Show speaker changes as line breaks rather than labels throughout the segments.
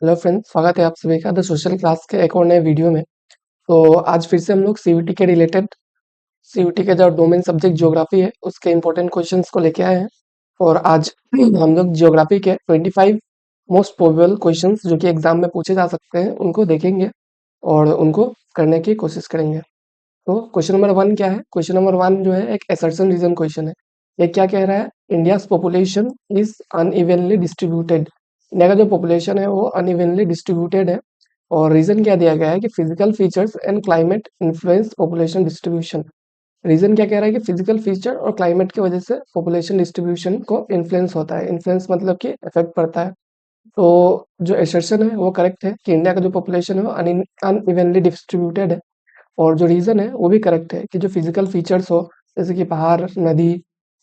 Hello friends, स्वागत है आप सभी का द सोशल क्लास के एक और नए वीडियो में। तो आज फिर से हम लोग सीयूटी के रिलेटेड सीयूटी के जो डोमेन सब्जेक्ट ज्योग्राफी है उसके इंपॉर्टेंट क्वेश्चंस को लेके आए हैं। और आज हम लोग ज्योग्राफी के 25 मोस्ट प्रोबेबल क्वेश्चंस जो कि एग्जाम में पूछे जा सकते हैं उनको देखेंगे और उनको करने की कोशिश करेंगे। तो क्वेश्चन नंबर वन क्या है? क्वेश्चन नंबर वन जो है एक असर्शन रीजन क्वेश्चन है। ये क्या कह रहा है? India's population is unevenly distributed. India का जो पॉपुलेशन है वो अनइवनली डिस्ट्रीब्यूटेड है। और रीजन क्या दिया गया है कि physical features and climate influence population distribution. Region क्या कह रहा है कि फिजिकल फीचर और क्लाइमेट की वजह से पॉपुलेशन डिस्ट्रीब्यूशन को इन्फ्लुएंस होता है। इन्फ्लुएंस मतलब कि इफेक्ट पड़ता है। तो जो एसर्शन है वो करेक्ट है कि इंडिया का जो पॉपुलेशन है वो अनइवनली डिस्ट्रीब्यूटेड है। और जो रीज़न है वो भी करेक्ट है कि जो फिजिकल फीचर्स हो जैसे कि पहाड़, नदी,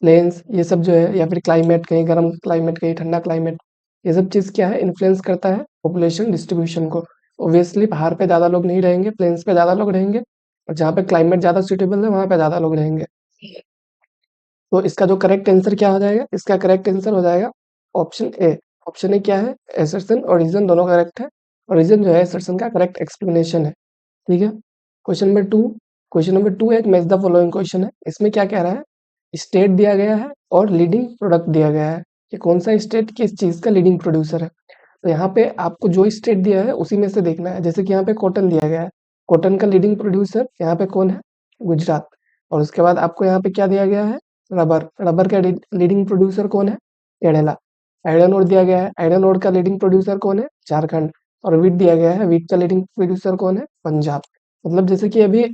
प्लेन्स ये सब जो है या फिर क्लाइमेट कहीं गर्म क्लाइमेट कहीं ठंडा क्लाइमेट, ये सब चीज़ क्या है इन्फ्लुएंस करता है पॉपुलेशन डिस्ट्रीब्यूशन को। ऑब्वियसली पहाड़ पे ज़्यादा लोग नहीं रहेंगे, प्लेन्स पे ज़्यादा लोग रहेंगे और जहाँ पे क्लाइमेट ज़्यादा सूटेबल है वहाँ पे ज़्यादा लोग रहेंगे। तो इसका जो करेक्ट आंसर क्या हो जाएगा? इसका करेक्ट आंसर हो जाएगा ऑप्शन ए। ऑप्शन ए क्या है? एसर्शन और रीज़न दोनों करेक्ट है। और रीज़न जो है एसर्शन का करेक्ट एक्सप्लेनेशन है। ठीक है। क्वेश्चन नंबर टू एक मैच द फॉलोइंग क्वेश्चन है। इसमें क्या कह रहा है? स्टेट दिया गया है और लीडिंग प्रोडक्ट दिया गया है कि कौन सा स्टेट किस चीज का लीडिंग प्रोड्यूसर है। तो यहाँ पे आपको जो स्टेट दिया है उसी में से देखना है। जैसे कि यहाँ पे कॉटन दिया गया है, कॉटन का लीडिंग प्रोड्यूसर यहाँ पे कौन है? गुजरात। और उसके बाद आपको यहाँ पे क्या दिया गया है? रबर। रबर का लीडिंग प्रोड्यूसर कौन है? केरला। आयरन ओर दिया गया है, आयरन ओर का लीडिंग प्रोड्यूसर कौन है? झारखंड। और वीट दिया गया है, वीट का लीडिंग प्रोड्यूसर कौन है? पंजाब। मतलब जैसे कि अभी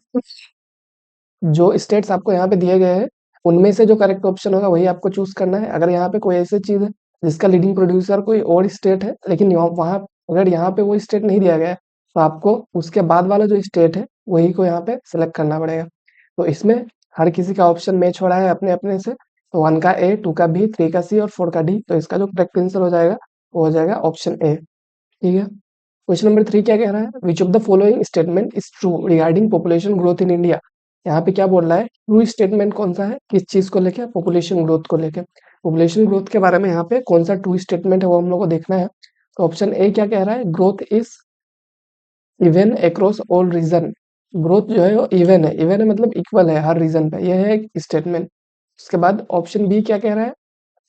जो स्टेट्स आपको यहाँ पे दिए गए हैं उनमें से जो करेक्ट ऑप्शन होगा वही आपको चूज करना है। अगर यहाँ पे कोई ऐसी चीज है जिसका लीडिंग प्रोड्यूसर कोई और स्टेट है लेकिन वहाँ अगर यहाँ पे वो स्टेट नहीं दिया गया है तो आपको उसके बाद वाला जो स्टेट है वही को यहाँ पे सिलेक्ट करना पड़ेगा। तो इसमें हर किसी का ऑप्शन मैच हो रहा है अपने अपने से। तो वन का ए, टू का बी, थ्री का सी और फोर का डी। तो इसका जो करेक्ट आंसर हो जाएगा वो हो जाएगा ऑप्शन ए। ठीक है। क्वेश्चन नंबर थ्री क्या कह रहा है? Which of the following statement is true regarding population growth in India. यहाँ पे क्या बोल रहा है? ट्रू स्टेटमेंट कौन सा है? किस चीज को लेके? पॉपुलेशन ग्रोथ को लेके। पॉपुलेशन ग्रोथ के बारे में यहाँ पे कौन सा ट्रू स्टेटमेंट है वो हम लोग को देखना है। तो ऑप्शन ए क्या कह रहा है? Growth is even across all region. Growth जो है वो इवन है। इवन है मतलब इक्वल है हर रीजन पे। यह है एक स्टेटमेंट। उसके बाद ऑप्शन बी क्या कह रहा है?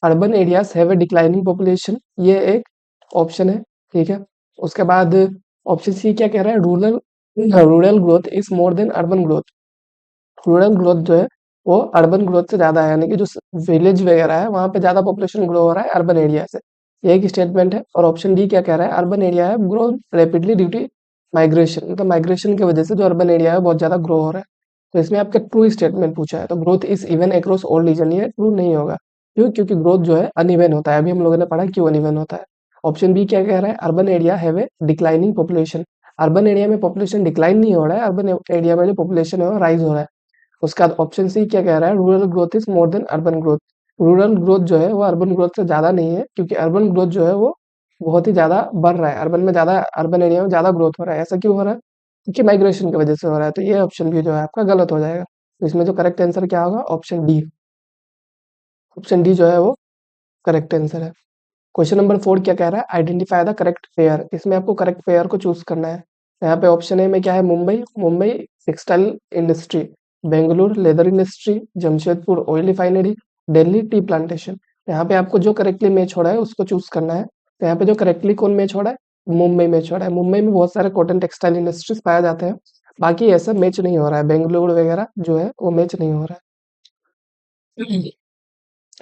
Urban areas have a declining population. ये एक ऑप्शन है। ठीक है। उसके बाद ऑप्शन सी क्या कह रहा है? Rural rural growth is more than urban growth. Rural growth जो है वो अर्बन ग्रोथ से ज्यादा है, यानी कि जो विलेज वगैरह है वहां पे ज्यादा पॉपुलेशन ग्रो हो रहा है अर्बन एरिया से। ये एक स्टेटमेंट है। और ऑप्शन डी क्या कह रहा है? अर्बन एरिया है grow rapidly due to migration. मतलब माइग्रेशन की वजह से जो अर्बन एरिया है बहुत ज्यादा ग्रो हो रहा है। तो इसमें आपका ट्रू स्टेटमेंट पूछा है तो growth is even across all region, ये ट्रू नहीं होगा। क्यों? क्योंकि ग्रोथ जो है अनइवन होता है। अभी हम लोगों ने पढ़ा क्यों अनइवन होता है। ऑप्शन बी क्या कह रहा है? Urban area have a declining population. Urban area में पॉपुलेशन डिक्लाइन नहीं हो रहा है, अर्बन एरिया में जो पॉपुलेशन है वो राइज हो रहा है। उसका ऑप्शन सी क्या कह रहा है? Rural growth is more than urban growth. Rural growth जो है वो अर्बन ग्रोथ से ज्यादा नहीं है, क्योंकि अर्बन ग्रोथ जो है वो बहुत ही ज्यादा बढ़ रहा है। अर्बन में ज्यादा, अर्बन एरिया में ज्यादा ग्रोथ हो रहा है। ऐसा क्यों हो रहा है? क्योंकि माइग्रेशन की वजह से हो रहा है। तो ये ऑप्शन भी जो है आपका गलत हो जाएगा। तो इसमें जो करेक्ट आंसर क्या होगा? Option D. ऑप्शन डी जो है वो करेक्ट आंसर है। क्वेश्चन नंबर फोर क्या कह रहा है? Identify the correct pair. इसमें आपको करेक्ट पेयर को चूज करना है। यहाँ पे ऑप्शन ए में क्या है? Mumbai. Mumbai textile industry. Bengaluru leather industry. Jamshedpur oil refinery. Delhi tea plantation. यहाँ पे आपको जो करेक्टली मैच हो रहा है उसको चूज करना है। तो यहाँ पे जो करेक्टली कौन मैच हो रहा है? मुंबई मैच हो रहा है। मुंबई में बहुत सारे कॉटन टेक्सटाइल इंडस्ट्रीज पाए जाते हैं। बाकी ऐसा मैच नहीं हो रहा है, बेंगलुरु वगैरह जो है वो मैच नहीं हो रहा है।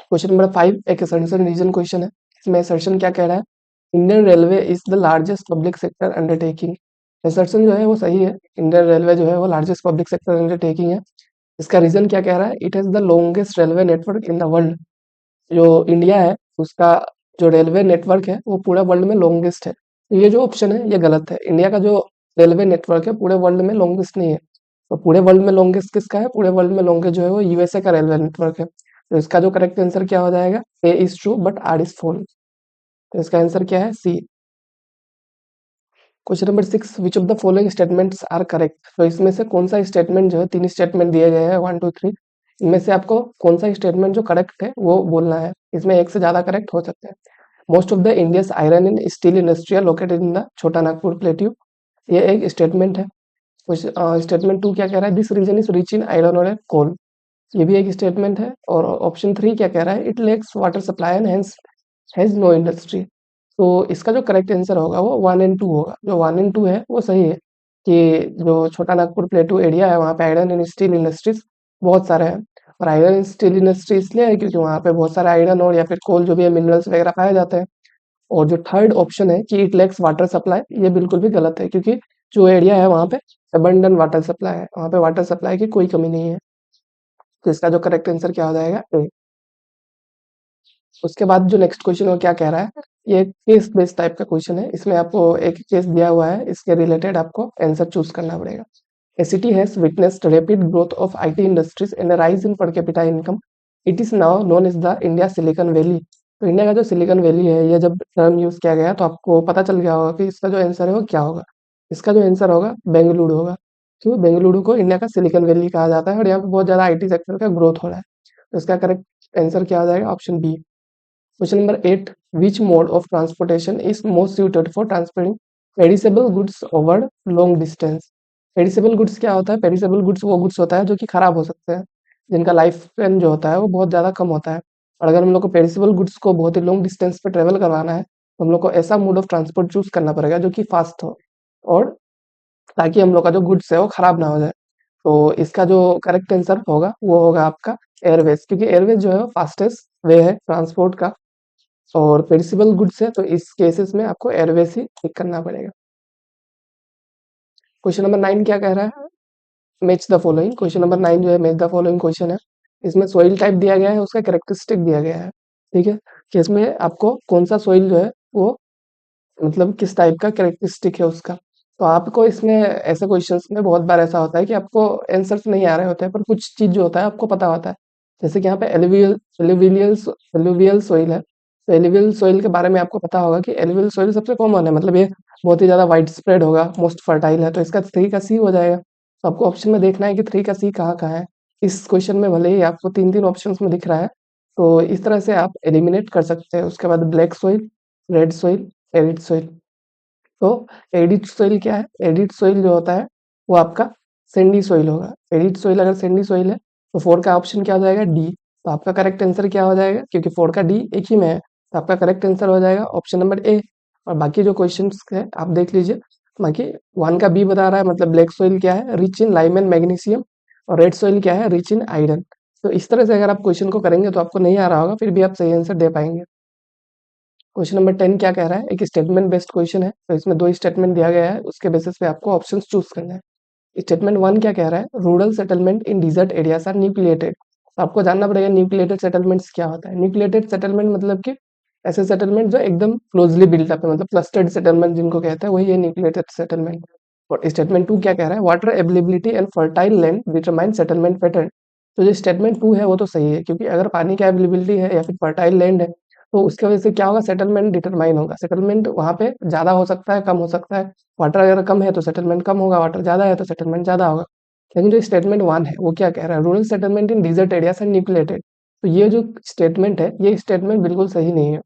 क्वेश्चन नंबर फाइव एक असर्शन रीजन क्वेश्चन है। इसमें असर्शन क्या कह रहा है? Indian railway is the largest public sector undertaking. Assertion जो है वो सही है। इंडियन रेलवे जो है वो लार्जेस्ट पब्लिक सेक्टर अंडरटेकिंग है। इसका रीजन क्या कह रहा है? It has the longest railway network in the world. जो इंडिया है उसका जो रेलवे नेटवर्क है वो पूरे वर्ल्ड में लॉन्गेस्ट है। तो ये जो ऑप्शन है ये गलत है। इंडिया का जो रेलवे नेटवर्क है पूरे वर्ल्ड में लॉन्गेस्ट नहीं है। तो पूरे वर्ल्ड में लॉन्गेस्ट किसका है? पूरे वर्ल्ड में लॉन्गेस्ट जो है वो यूएसए का रेलवे नेटवर्क है। तो इसका जो करेक्ट आंसर क्या हो जाएगा? A is true but R is false. तो इसका आंसर क्या है? C. Question number six which of the following statements are correct. तो इसमें से कौन सा स्टेटमेंट जो है, तीन स्टेटमेंट दिए गए हैं, वन टू थ्री। इनमें से आपको कौन सा स्टेटमेंट जो करेक्ट है वो बोलना है। इसमें एक से ज्यादा करेक्ट हो सकते हैं। Most of the India's iron and steel industry are located in the Chota Nagpur plateau. ये एक स्टेटमेंट है। स्टेटमेंट 2 क्या कह रहा है? This region is rich in iron और कोल। ये भी एक स्टेटमेंट है। और ऑप्शन 3 क्या कह रहा है? It lacks water supply and hence has know industry. तो इसका जो करेक्ट आंसर होगा वो 1 एंड 2 होगा। जो 1 एंड 2 है वो सही है कि जो छोटा नागपुर प्लेटू एरिया है वहाँ पे आयरन एंड स्टील इंडस्ट्रीज बहुत सारे हैं। और आयरन एंड स्टील इंडस्ट्री इसलिए है क्योंकि वहाँ पे बहुत सारे आयरन और या फिर कोल जो भी है मिनरल्स वगैरह पाए जाते हैं। और जो थर्ड ऑप्शन है कि इट लैक्स वाटर सप्लाई, ये बिल्कुल भी गलत है क्योंकि जो एरिया है वहाँ पे अबंडन वाटर सप्लाई है, वहाँ पे वाटर सप्लाई की कोई कमी नहीं है। तो इसका जो करेक्ट आंसर क्या हो जाएगा? ए। उसके बाद जो नेक्स्ट क्वेश्चन वो क्या कह रहा है? ये केस बेस्ड टाइप का क्वेश्चन है। इसमें आपको एक केस दिया हुआ है, इसके रिलेटेड आपको आंसर चूज करना पड़ेगा। A city has witnessed rapid growth of IT industries and a rise in per capita income. It is now known as the India Silicon Valley. तो इंडिया का जो सिलिकॉन वैली है, ये जब term use किया गया तो आपको पता चल गया होगा कि इसका जो आंसर है वो क्या होगा। इसका जो आंसर होगा बेंगलुरु होगा। क्यों? बेंगलुरु को इंडिया का सिलिकॉन वैली कहा जाता है और यहाँ पे बहुत ज्यादा आईटी सेक्टर का ग्रोथ हो रहा है। तो इसका करेक्ट आंसर क्या हो जाएगा? Option B. Question number 8, which mode of transportation is most suited for transporting perishable goods over long distance? Perishable goods क्या होता है? पेरिसेबल गुड्स वो गुड्स होता है जो कि खराब हो सकते हैं, जिनका लाइफ स्पैन जो होता है वो बहुत ज़्यादा कम होता है। और अगर हम लोग को पेरिसेबल गुड्स को बहुत ही लॉन्ग डिस्टेंस पे ट्रेवल करवाना है तो हम लोग को ऐसा मोड ऑफ ट्रांसपोर्ट चूज करना पड़ेगा जो कि फास्ट हो, और ताकि हम लोग का जो गुड्स है वो खराब ना हो जाए। तो इसका जो करेक्ट आंसर होगा वो होगा आपका एयरवेज, क्योंकि एयरवेज जो है वो फास्टेस्ट वे है ट्रांसपोर्ट का। और पेरिसेबल गुड्स है तो इस केसेस में आपको एयरवेज ही पिक करना पड़ेगा। क्वेश्चन नंबर 9 क्या कह रहा है? Match the following. Question number 9 जो है मैच द फॉलोइंग क्वेश्चन है। इसमें सॉइल टाइप दिया गया है, उसका कैरेक्टरिस्टिक दिया गया है। ठीक है, कि इसमें आपको कौन सा सॉइल जो है वो मतलब किस टाइप का कैरेक्टरिस्टिक है उसका। तो आपको इसमें ऐसे क्वेश्चंस में बहुत बार ऐसा होता है कि आपको आंसर्स नहीं आ रहे होते हैं, पर कुछ चीज जो होता है आपको पता होता है। जैसे कि यहाँ पे एलुवियल सॉइल है। तो एलुवियल सॉइल के बारे में आपको पता होगा कि एलुवियल सॉइल सबसे कॉमन है, मतलब ये बहुत ही ज्यादा वाइड स्प्रेड होगा, मोस्ट फर्टाइल है। तो इसका 3 का सी हो जाएगा। तो आपको ऑप्शन में देखना है कि 3 का सी कहाँ कहाँ है। इस क्वेश्चन में भले ही आपको 3-3 ऑप्शंस में दिख रहा है, तो इस तरह से आप एलिमिनेट कर सकते हैं। उसके बाद black soil, red soil, arid soil. तो एडिड सोइल क्या है? एडिड सोइल जो होता है वो आपका सैंडी सोइल होगा। एडिड सोइल अगर सैंडी सोइल है तो 4 का ऑप्शन क्या हो जाएगा? डी। तो आपका करेक्ट आंसर क्या हो जाएगा? क्योंकि 4 का डी एक ही में है, तो आपका करेक्ट आंसर हो जाएगा ऑप्शन नंबर ए। और बाकी जो क्वेश्चंस है आप देख लीजिए। बाकी 1 का बी बता रहा है, मतलब ब्लैक सोइल क्या है? Rich in lime and magnesium. और रेड सोइल क्या है? Rich in iron. तो इस तरह से अगर आप क्वेश्चन को करेंगे तो आपको नहीं आ रहा होगा, फिर भी आप सही आंसर दे पाएंगे। क्वेश्चन नंबर 10 क्या कह रहा है? एक स्टेटमेंट बेस्ड क्वेश्चन है, तो इसमें 2 स्टेटमेंट दिया गया है, उसके बेसिस पे आपको ऑप्शंस चूज करना है। स्टेटमेंट 1 क्या कह रहा है? Rural settlement in desert areas are nucleated. तो आपको जानना पड़ेगा न्यूक्लिएटेड सेटलमेंट्स क्या होता है। न्यूक्लिएटेड सेटलमेंट मतलब कि ऐसे सेटलमेंट जो एकदम क्लोजली बिल्ट अप है, मतलब क्लस्टर्ड सेटलमेंट जिनको कहते हैं, वही है न्यूक्लिएटेड सेटलमेंट। और स्टेटमेंट 2 क्या कह रहा है? Water availability and fertile land determine settlement pattern. तो जो स्टेटमेंट 2 है वो तो सही है, क्योंकि अगर पानी की अवेलेबिलिटी है या फिर फर्टाइल लैंड है तो उसकी वजह से क्या होगा? सेटलमेंट डिटरमाइन होगा। सेटलमेंट वहाँ पे ज़्यादा हो सकता है, कम हो सकता है। वाटर अगर कम है तो सेटलमेंट कम होगा, वाटर ज़्यादा है तो सेटलमेंट ज़्यादा होगा। लेकिन जो स्टेटमेंट 1 है वो क्या कह रहा है? Rural settlement in desert areas are nucleated. तो ये जो स्टेटमेंट है ये स्टेटमेंट बिल्कुल सही नहीं है,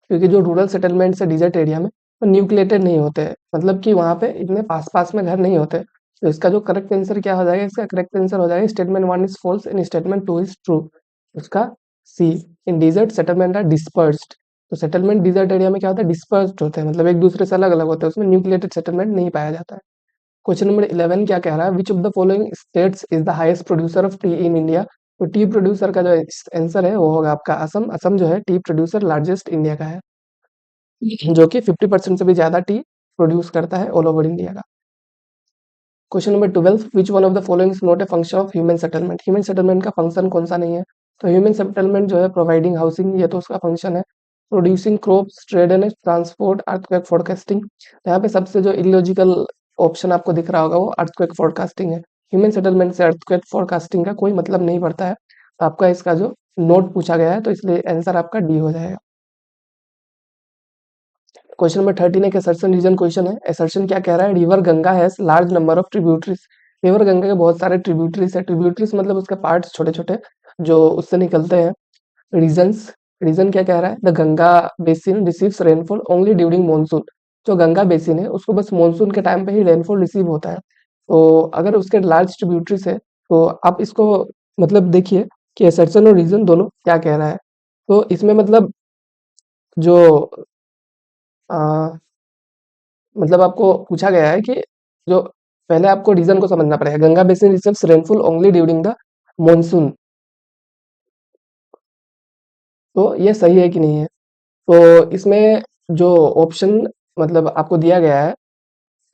क्योंकि जो रूरल सेटलमेंट्स है डिजर्ट एरिया में वो न्यूक्लिएटेड नहीं होते हैं, मतलब कि वहाँ पे इतने पास पास में घर नहीं होते। तो इसका जो करेक्ट आंसर क्या हो जाएगा? इसका करेक्ट आंसर हो जाएगा statement 1 is false and statement 2 is true. उसका C. In desert settlement are dispersed. तो सेटलमेंट डिजर्ट एरिया में क्या होता है? डिस्पर्स्ड होते हैं, मतलब एक दूसरे से अलग अलग होते हैं, उसमें न्यूक्लिएटेड सेटलमेंट नहीं पाया जाता है। क्वेश्चन नंबर 11 क्या कह रहा है? Which of the following states is the highest producer of T in India? तो टी प्रोड्यूसर का जो आंसर है वो होगा आपका असम। असम जो है टी प्रोड्यूसर लार्जेस्ट इंडिया का है, जो कि 50% से भी ज्यादा टी प्रोड्यूस करता है ऑल ओवर इंडिया का। Question number 12, which one of the following is not a function of human settlement? Human settlement का फंक्शन कौन सा नहीं है? तो ह्यूमन सेटलमेंट जो है प्रोवाइडिंग हाउसिंग, ये तो उसका फंक्शन है। Producing crops, trade and transport, earthquake forecasting. यहाँ पे सबसे जो इलॉजिकल ऑप्शन आपको दिख रहा होगा वो अर्थक्वेक फोरकास्टिंग है। ह्यूमन सेटलमेंट से अर्थक्वेक फोरकास्टिंग का कोई मतलब नहीं पड़ता है। तो आपका इसका जो नोट पूछा गया है तो इसलिए आंसर आपका डी हो जाएगा। क्वेश्चन नंबर 13 एक असर्शन रीजन क्वेश्चन है। असर्शन क्या कह रहा है? River Ganga has large number of tributaries. River Ganga के बहुत सारे ट्रिब्यूटरीज है। ट्रिब्यूटरीज मतलब उसके पार्ट्स छोटे छोटे जो उससे निकलते हैं। रीजन्स, रीज़न क्या कह रहा है? The Ganga basin receives rainfall only during monsoon. जो गंगा बेसिन है उसको बस मॉनसून के टाइम पे ही रेनफॉल रिसीव होता है। तो अगर उसके लार्ज ट्रिब्यूटरीज है तो आप इसको मतलब देखिए कि असर्शन और रीज़न दोनों क्या कह रहा है। तो इसमें मतलब जो अ, मतलब आपको पूछा गया है कि जो पहले आपको रीज़न को समझना पड़ेगा। Ganga basin receives rainfall only during the monsoon. तो ये सही है कि नहीं है? तो इसमें जो ऑप्शन मतलब आपको दिया गया है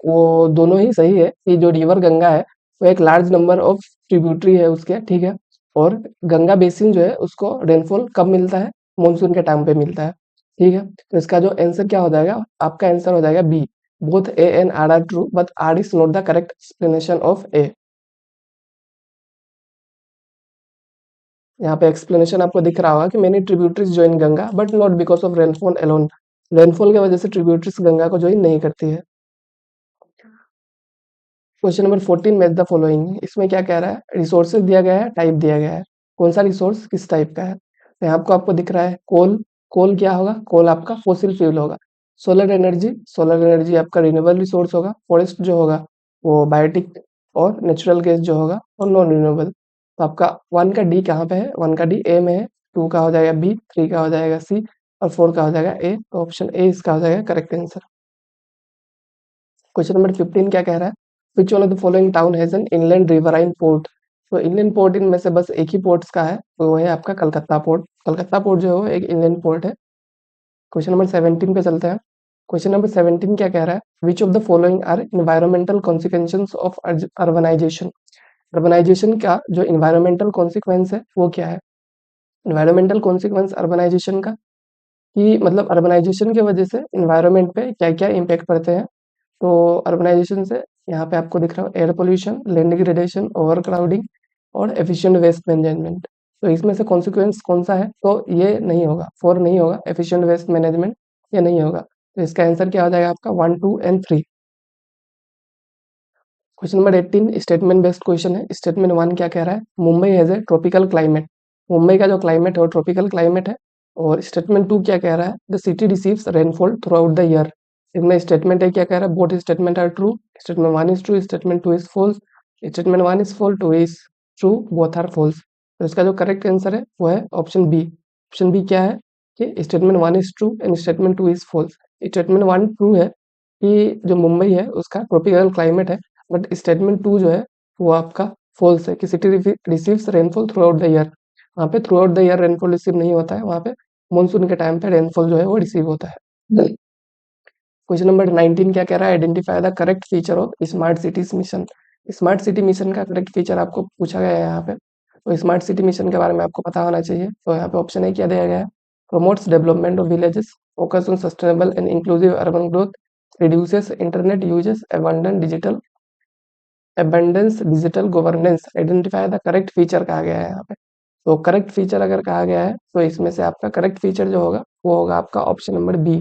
वो दोनों ही सही है कि जो रिवर गंगा है वो एक लार्ज नंबर ऑफ ट्रिब्यूटरी है उसके, ठीक है। और गंगा बेसिन जो है उसको रेनफॉल कब मिलता है? मॉनसून के टाइम पे मिलता है, ठीक है। तो इसका जो आंसर क्या हो जाएगा? आपका आंसर हो जाएगा B. Both A and R true but R is not the correct explanation of A. यहाँ पे एक्सप्लेनेशन आपको दिख रहा होगा कि many tributaries join Ganga but not because of rainfall alone. Rainfall की वजह से ट्रिब्यूटरीज गंगा को ज्वाइन नहीं करती है। Question number 14 match the following. इसमें क्या कह रहा है? रिसोर्सेज दिया गया है, टाइप दिया गया है। कौन सा रिसोर्स किस टाइप का है? तो यहाँ आपको दिख रहा है कोल। कोल क्या होगा? कोल आपका फॉसिल फ्यूल होगा। सोलर एनर्जी आपका रिन्यूएबल रिसोर्स होगा। फॉरेस्ट जो होगा वो बायोटिक और नेचुरल गैस जो होगा और नॉन रिन्यूएबल। तो आपका वन का डी कहाँ पे है? वन का डी ए में है। टू का हो जाएगा बी, थ्री का हो जाएगा सी और फोर का हो जाएगा ए। तो ऑप्शन ए इसका हो जाएगा करेक्ट आंसर। क्वेश्चन नंबर 15 क्या कह रहा है? Which one of the following town has an inland riverine port. तो इनलैंड पोर्ट इनमें से बस एक ही पोर्ट्स का है, तो वो है आपका कलकत्ता पोर्ट। कलकत्ता पोर्ट जो है वो एक इनलैंड पोर्ट है। क्वेश्चन नंबर 17 पे चलते हैं। क्वेश्चन नंबर 17 क्या कह रहा है? Which of the following are environmental consequences of urbanisation. Urbanisation का जो इन्वायरमेंटल कॉन्सिक्वेंस है वो क्या है? इन्वायरमेंटल कॉन्सिक्वेंस अर्बनाइजेशन का कि मतलब अर्बनाइजेशन की वजह से इन्वायरमेंट पे क्या क्या इम्पैक्ट पड़ते हैं। तो अर्बनाइजेशन से यहाँ पे आपको दिख रहा है air pollution, land degradation, over crowding और एफिशिएंट वेस्ट मैनेजमेंट। तो इसमें से कॉन्सिक्वेंस कौन सा है? तो ये नहीं होगा, फोर नहीं होगा, एफिशिएंट वेस्ट मैनेजमेंट ये नहीं होगा। तो इसका आंसर क्या हो जाएगा आपका? One, two and three. Question number 18 statement based question है। स्टेटमेंट वन क्या कह रहा है? Mumbai has a tropical climate. Mumbai का जो क्लाइमेट है वो ट्रॉपिकल क्लाइमेट है। और स्टेटमेंट टू क्या कह रहा है? The city receives rainfall throughout the year. इसमें स्टेटमेंट है क्या कह रहा है? Both statement are true. Statement one is true, statement two is false. Statement one is false, two is true, both are false. तो इसका जो correct answer है वो है ऑप्शन बी। ऑप्शन बी क्या है? कि statement one is true and statement two is false. Statement one true है कि जो मुंबई है उसका ट्रॉपिकल क्लाइमेट है, बट स्टेटमेंट टू जो है वो आपका फॉल्स है कि city receives rainfall throughout the year. वहाँ पे throughout the year rainfall receive नहीं होता है, वहाँ पे मानसून के टाइम पे रेनफॉल जो है वो रिसीव होता है। क्वेश्चन नंबर 19 क्या कह रहा है? Identify the correct feature of smart cities mission. Smart city mission का करेक्ट फीचर आपको पूछा गया है यहाँ पे। तो स्मार्ट सिटी मिशन के बारे में आपको पता होना चाहिए। तो यहाँ पे ऑप्शन ए क्या दिया गया है? Promotes development of villages, focus on sustainable and inclusive urban growth, reduces internet uses, abundance digital governance. Identify the correct feature कहा गया है यहाँ पे। तो करेक्ट फीचर अगर कहा गया है तो इसमें से आपका करेक्ट फीचर जो होगा वो होगा आपका option number B.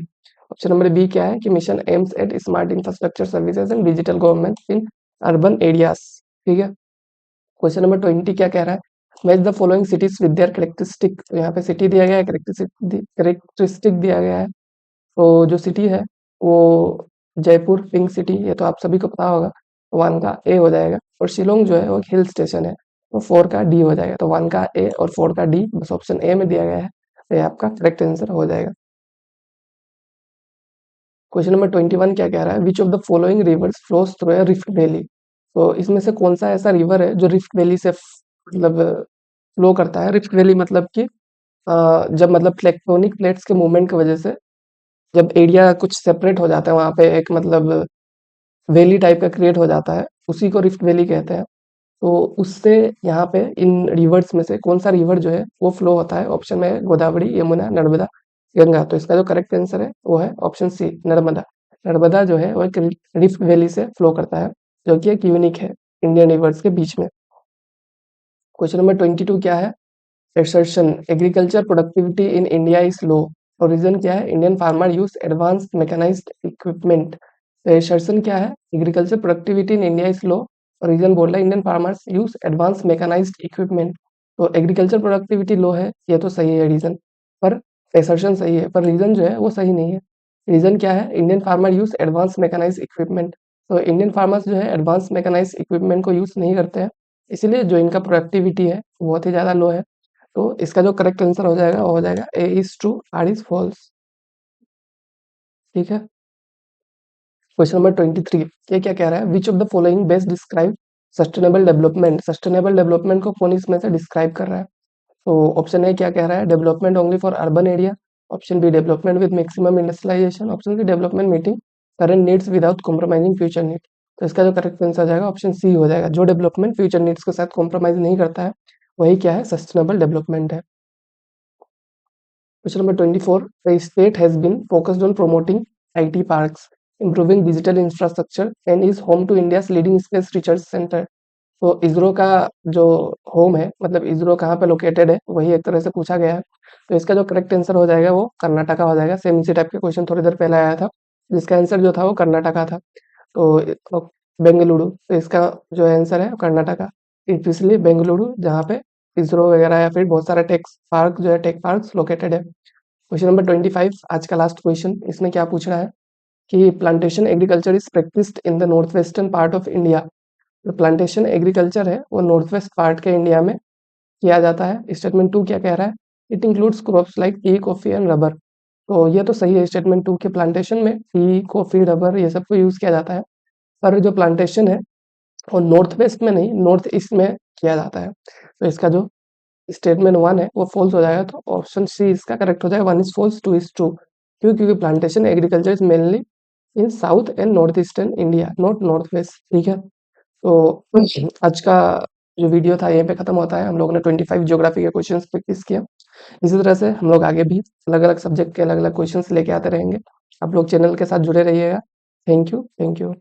Option number B क्या है? कि mission aims at smart infrastructure services and digital government in urban areas, ठीक है। क्वेश्चन नंबर 20 क्या कह रहा है? Match the following cities with their characteristic. तो यहाँ पे सिटी दिया गया है, कैरेक्टरिस्टिक दिया गया है। तो जो सिटी है वो जयपुर पिंक सिटी, ये तो आप सभी को पता होगा। वन का ए हो जाएगा। और शिलोंग जो है वो हिल स्टेशन है, तो फोर का डी हो जाएगा। तो वन का ए और फोर का डी बस ऑप्शन ए में दिया गया है, तो ये आपका करेक्ट आंसर हो जाएगा। क्वेश्चन नंबर 21 क्या कह रहा है? Which of the following rivers flows through a rift valley. तो इसमें से कौन सा ऐसा रिवर है जो रिफ्ट वैली से मतलब फ्लो करता है? रिफ्ट वैली मतलब कि जब मतलब टेक्टोनिक प्लेट्स के मूवमेंट की वजह से जब एरिया कुछ सेपरेट हो जाता है, वहाँ पे एक मतलब वैली टाइप का क्रिएट हो जाता है, उसी को रिफ्ट वैली कहते हैं। तो उससे यहाँ पे इन रिवर्स में से कौन सा रिवर जो है वो फ्लो होता है? ऑप्शन में है गोदावरी, यमुना, नर्मदा, गंगा। तो इसका जो करेक्ट आंसर है वो है ऑप्शन सी, नर्मदा। नर्मदा जो है वो एक रिफ्ट वैली से फ्लो करता है, जो कि एक यूनिक है इंडियन रिवर्स के बीच में। क्वेश्चन नंबर 22 क्या है? assertion agriculture productivity in India is low। और रीजन क्या है? Indian farmer use advanced mechanised equipment. तो assertion क्या है? Agriculture productivity in India is low और रीजन बोल रहा है Indian farmers use advance mechanised equipment. तो एग्रीकल्चर प्रोडक्टिविटी लो है, ये तो सही है रीजन। पर असर्शन सही है, पर रीज़न जो है वो सही नहीं है। रीज़न क्या है? Indian farmer use advance mechanised equipment. तो इंडियन फार्मर्स जो है एडवांस मैकेनाइज्ड इक्विपमेंट को यूज़ नहीं करते हैं, इसीलिए जो इनका प्रोडक्टिविटी है, वो बहुत ही ज़्यादा लो है। तो इसका जो करेक्ट आंसर हो जाएगा, वो हो जाएगा A is true, R is false. ठीक है? क्वेश्चन नंबर 23 ये क्या कह रहा है? Which of the following best describe sustainable development? Sustainable development को कौन इसमें से डिस्क्राइब कर रहा है? तो ऑप्शन ए क्या कह रहा है? Development only for urban area. Option B development with maximum industrialisation. Option C development meeting current needs without compromising future need. तो इसका जो करेक्ट आंसर आ जाएगा ऑप्शन सी हो जाएगा। जो डेवलपमेंट फ्यूचर नीड्स के साथ कॉम्प्रोमाइज नहीं करता है, वही क्या है? सस्टेनेबल डेवलपमेंट है। Question number 24. The state has been focused on promoting IT parks, improving digital infrastructure, and is home to India's leading space research center. तो इसरो का जो होम है, मतलब इसरो कहाँ पे लोकेटेड है, वही एक तरह से पूछा गया है। तो इसका जो करेक्ट आंसर हो जाएगा वो कर्नाटका हो जाएगा। सेम इसी टाइप के क्वेश्चन थोड़ी देर पहले आया था, जिसका आंसर जो था वो कर्नाटका था। तो बेंगलुरु, तो इसका जो आंसर है कर्नाटका, स्पेशली बेंगलुरु, जहाँ पे इसरो वगैरह या फिर बहुत सारे टेक पार्क्स लोकेटेड है। क्वेश्चन नंबर 25 आज का लास्ट क्वेश्चन। इसमें क्या पूछ रहा है कि plantation agriculture is practised in the north western part of India. जो प्लांटेशन एग्रीकल्चर है वो नॉर्थ वेस्ट पार्ट के इंडिया में किया जाता है। स्टेटमेंट 2 क्या कह रहा है? It includes crops like T, coffee and rubber. तो ये तो सही है, स्टेटमेंट 2 के प्लांटेशन में टी, कॉफी, रबर ये सब को यूज किया जाता है। पर जो प्लांटेशन है वो नॉर्थ वेस्ट में नहीं, नॉर्थ ईस्ट में किया जाता है। तो इसका जो स्टेटमेंट 1 है वो फॉल्स हो जाएगा। तो ऑप्शन सी इसका करेक्ट हो जाएगा। 1 इज फॉल्स, 2 इज ट्रू। क्यों? क्योंकि plantation agriculture is mainly in south and north eastern India, not north west. ठीक है? तो आज का जो वीडियो था यहीं पे खत्म होता है। हम लोगों ने 25 ज्योग्राफी के क्वेश्चंस प्रैक्टिस किया। इसी तरह से हम लोग आगे भी अलग-अलग सब्जेक्ट के अलग-अलग क्वेश्चंस लेके आते रहेंगे। आप लोग चैनल के साथ जुड़े रहिएगा। Thank you, thank you.